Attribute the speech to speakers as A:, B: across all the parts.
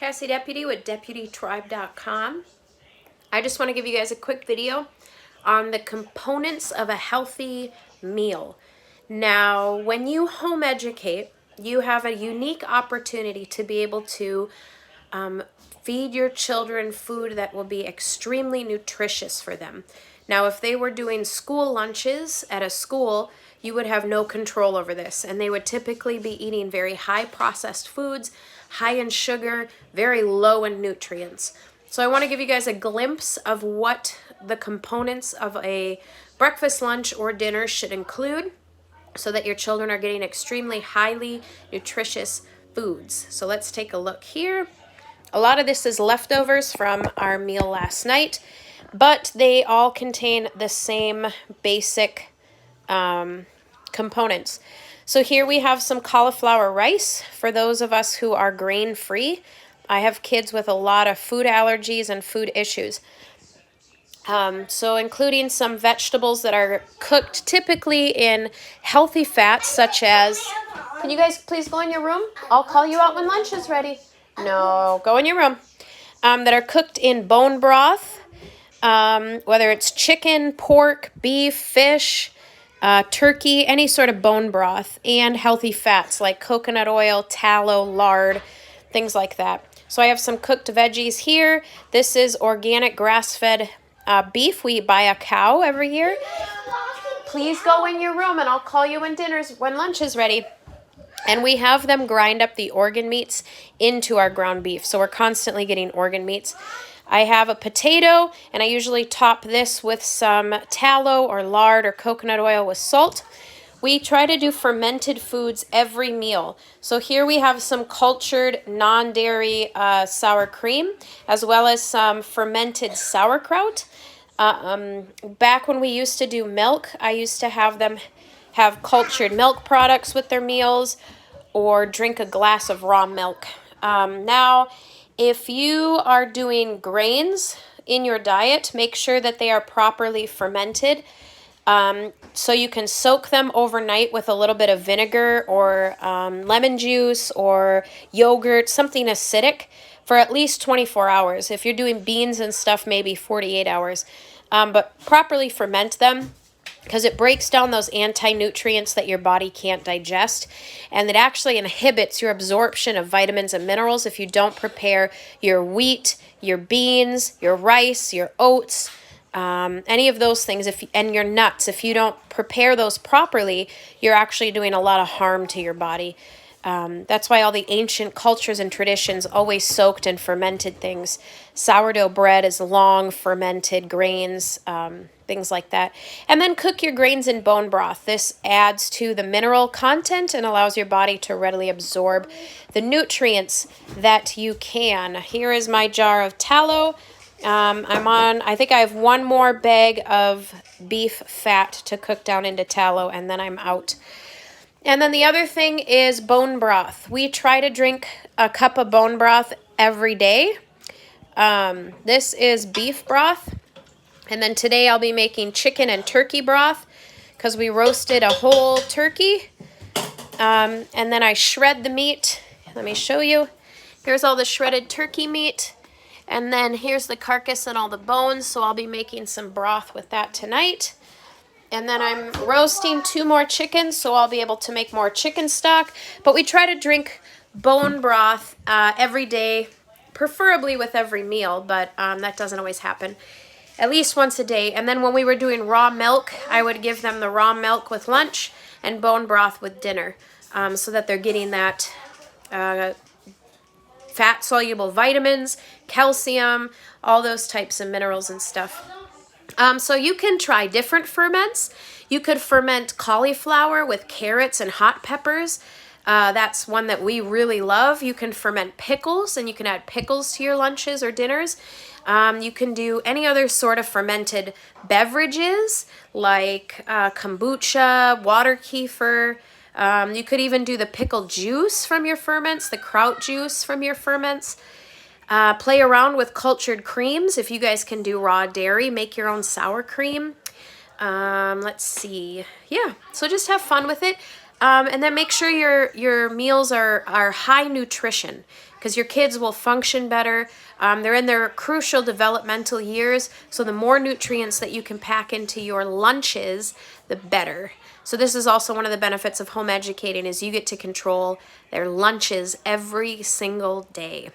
A: Cassie Deputy with DeputyTribe.com. I just want to give you guys a quick video on the components of a healthy meal. Now, when you home educate, you have a unique opportunity to be able to feed your children food that will be extremely nutritious for them. Now, if they were doing school lunches at a school, you would have no control over this, and they would typically be eating very high processed foods, high in sugar, very low in nutrients. So I want to give you guys a glimpse of what the components of a breakfast, lunch, or dinner should include so that your children are getting extremely highly nutritious foods. So let's take a look here. A lot of this is leftovers from our meal last night, but they all contain the same basic components. So here we have some cauliflower rice for those of us who are grain-free. I have kids with a lot of food allergies and food issues. So including some vegetables that are cooked typically in healthy fats such as, can you guys please go in your room? I'll call you out when lunch is ready. No, go in your room. That are cooked in bone broth, whether it's chicken, pork, beef, fish, turkey, any sort of bone broth, and healthy fats like coconut oil, tallow, lard, things like that. So I have some cooked veggies here. This is organic grass-fed beef. We buy a cow every year. Please go in your room and I'll call you when lunch is ready. And we have them grind up the organ meats into our ground beef. So we're constantly getting organ meats. I have a potato, and I usually top this with some tallow or lard or coconut oil with salt. We try to do fermented foods every meal. So here we have some cultured non-dairy sour cream, as well as some fermented sauerkraut. Back when we used to do milk, I used to have them have cultured milk products with their meals or drink a glass of raw milk. Now, if you are doing grains in your diet, make sure that they are properly fermented. So you can soak them overnight with a little bit of vinegar or lemon juice or yogurt, something acidic, for at least 24 hours. If you're doing beans and stuff, maybe 48 hours. But properly ferment them, because it breaks down those anti-nutrients that your body can't digest, and it actually inhibits your absorption of vitamins and minerals if you don't prepare your wheat, your beans, your rice, your oats, any of those things, and your nuts. If you don't prepare those properly, you're actually doing a lot of harm to your body. That's why all the ancient cultures and traditions always soaked and fermented things. Sourdough bread is long fermented grains, things like that. And then cook your grains in bone broth. This adds to the mineral content and allows your body to readily absorb the nutrients that you can. Here is my jar of tallow. I think I have one more bag of beef fat to cook down into tallow, and then I'm out. And then the other thing is bone broth. We try to drink a cup of bone broth every day. This is beef broth. And then today I'll be making chicken and turkey broth because we roasted a whole turkey. And then I shred the meat. Let me show you. Here's all the shredded turkey meat. And then here's the carcass and all the bones. So I'll be making some broth with that tonight. And then I'm roasting 2 more chickens, so I'll be able to make more chicken stock. But we try to drink bone broth every day, preferably with every meal, but that doesn't always happen. At least once a day. And then when we were doing raw milk, I would give them the raw milk with lunch and bone broth with dinner, so that they're getting that fat-soluble vitamins, calcium, all those types of minerals and stuff. So you can try different ferments. You could ferment cauliflower with carrots and hot peppers. That's one that we really love. You can ferment pickles, and you can add pickles to your lunches or dinners. You can do any other sort of fermented beverages like kombucha, water kefir. You could even do the pickle juice from your ferments, the kraut juice from your ferments. Play around with cultured creams. If you guys can do raw dairy, make your own sour cream. Let's see. Yeah, so just have fun with it. And then make sure your meals are high nutrition, because your kids will function better. They're in their crucial developmental years, so the more nutrients that you can pack into your lunches, the better. So this is also one of the benefits of home educating, is you get to control their lunches every single day.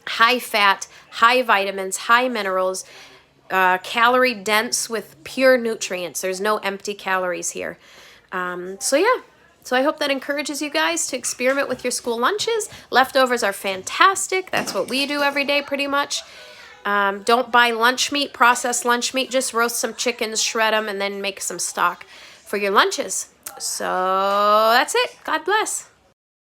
A: High fat, high vitamins, high minerals, calorie dense with pure nutrients. There's no empty calories here. So yeah. So I hope that encourages you guys to experiment with your school lunches. Leftovers are fantastic. That's what we do every day pretty much. Don't buy lunch meat, processed lunch meat. Just roast some chickens, shred them, and then make some stock for your lunches. So that's it. God bless.